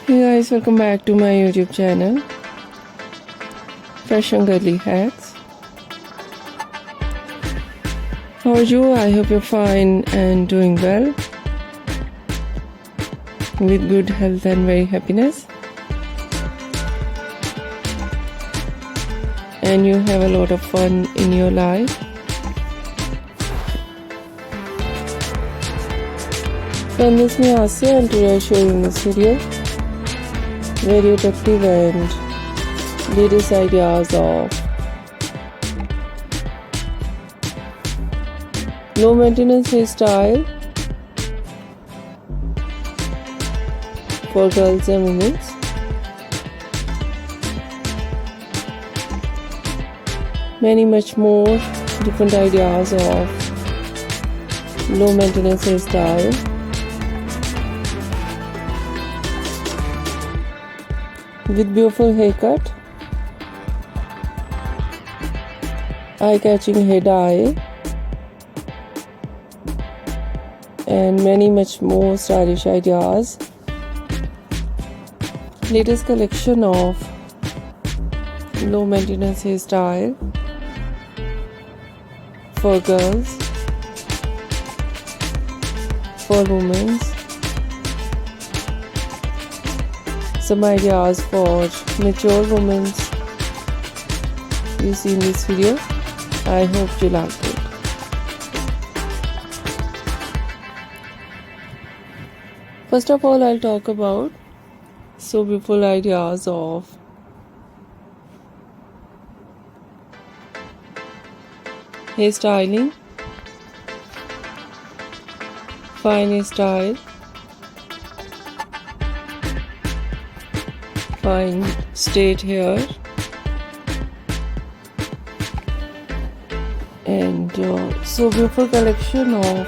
Hey guys, welcome back to my YouTube channel, Fresh and Girly Hacks. How are you? I hope you're fine and doing well, with good health and very happiness. And you have a lot of fun in your life. Trendiest Mesmerizing, and today I show you in this video very attractive and latest ideas of low maintenance hairstyle for girls and women. Many much more different ideas of low maintenance hairstyle. With beautiful haircut, eye-catching hair dye, and many much more stylish ideas. Latest collection of low maintenance hairstyle for girls, for women. Some ideas for mature women you see in this video. I hope you liked it. First of all, I'll talk about so beautiful ideas of hairstyling, fine hairstyle, fine straight hair, and so beautiful collection of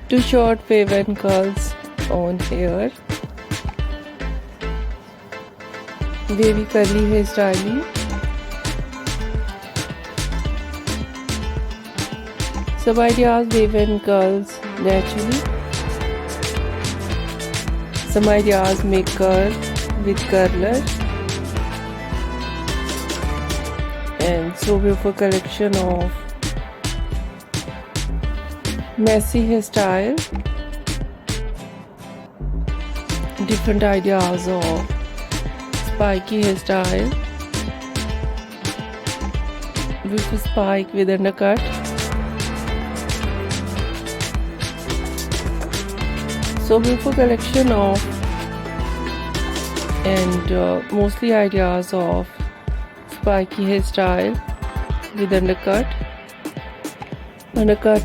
two short wave and curls on hair, wavy curly hairstyling, some ideas wave and curls naturally, some ideas make curl with curler, and so beautiful collection of messy hairstyle, different ideas of spiky hairstyle with a spike with undercut, so beautiful collection of and mostly ideas of spiky hairstyle with undercut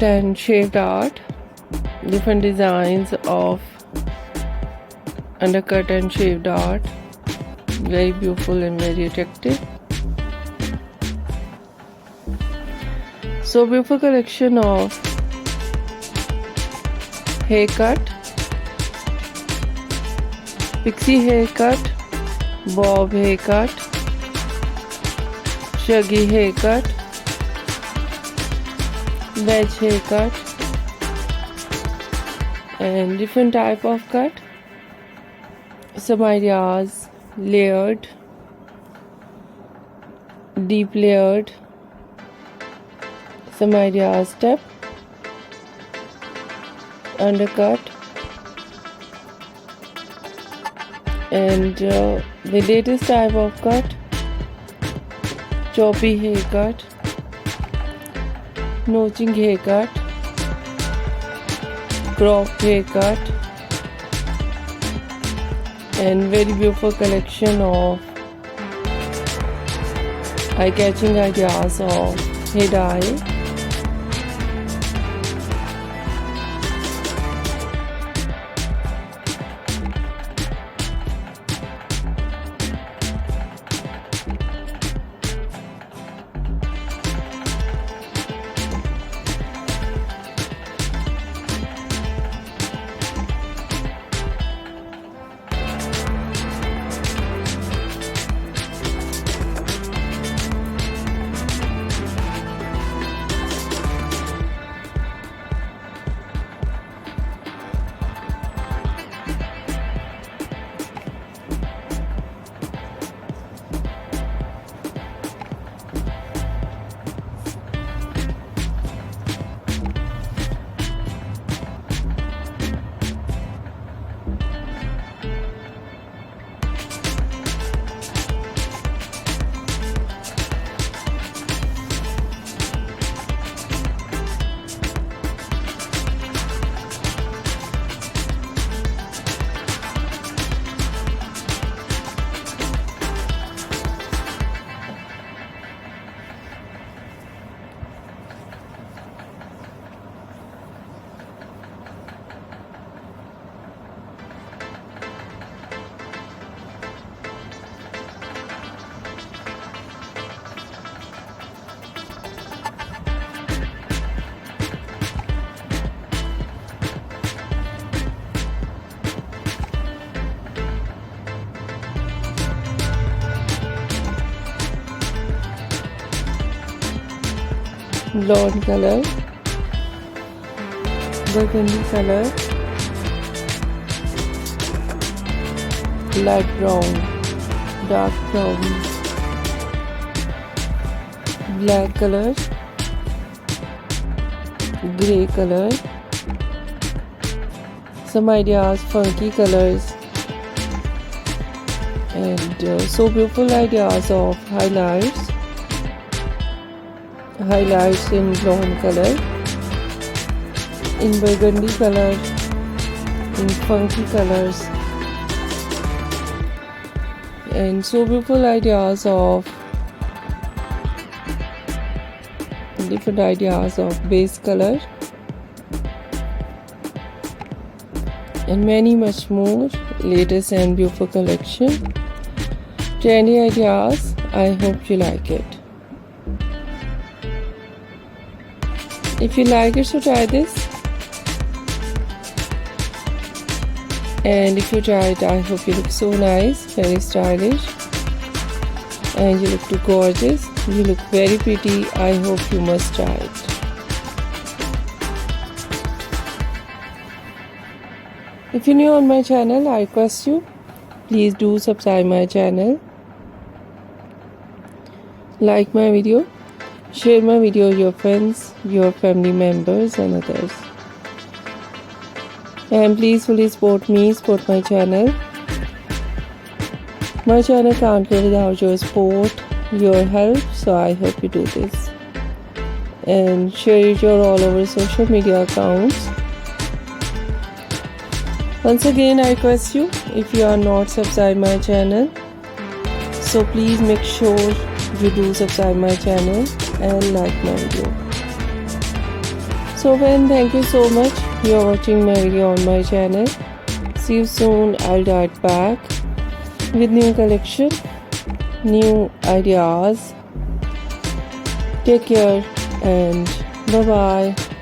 and shaved art, different designs of undercut and shaved art, very beautiful and very attractive. So beautiful collection of haircut, pixie haircut, bob haircut, shaggy haircut, wedge haircut, and different type of cut. Some ideas: layered, deep layered. Some ideas: step, undercut, and the latest type of cut: choppy haircut, notching haircut, crop haircut, and very beautiful collection of eye-catching ideas of hair dye. Blonde color, burgundy color, light brown, dark brown, black color, grey color. Some ideas, funky colors, and so beautiful ideas of highlights in blonde color, in burgundy color, in funky colors, and so beautiful ideas of different ideas of base color, and many much more latest and beautiful collection, trendy ideas. I hope you like it. If you like it, so try this, and if you try it, I hope you look so nice, very stylish, and you look too gorgeous, you look very pretty. I hope you must try it. If you're new on my channel, I request you, please do subscribe my channel, like my video, share my video with your friends, your family members and others. And please fully support me, support my channel. My channel can't go without your support, your help, so I hope you do this. And share it your all over social media accounts. Once again, I request you, if you are not subscribed my channel, so please make sure you do subscribe my channel and like my video. So friends, thank you so much. You are watching my video on my channel. See you soon. I'll be right back with new collection, new ideas. Take care and bye bye.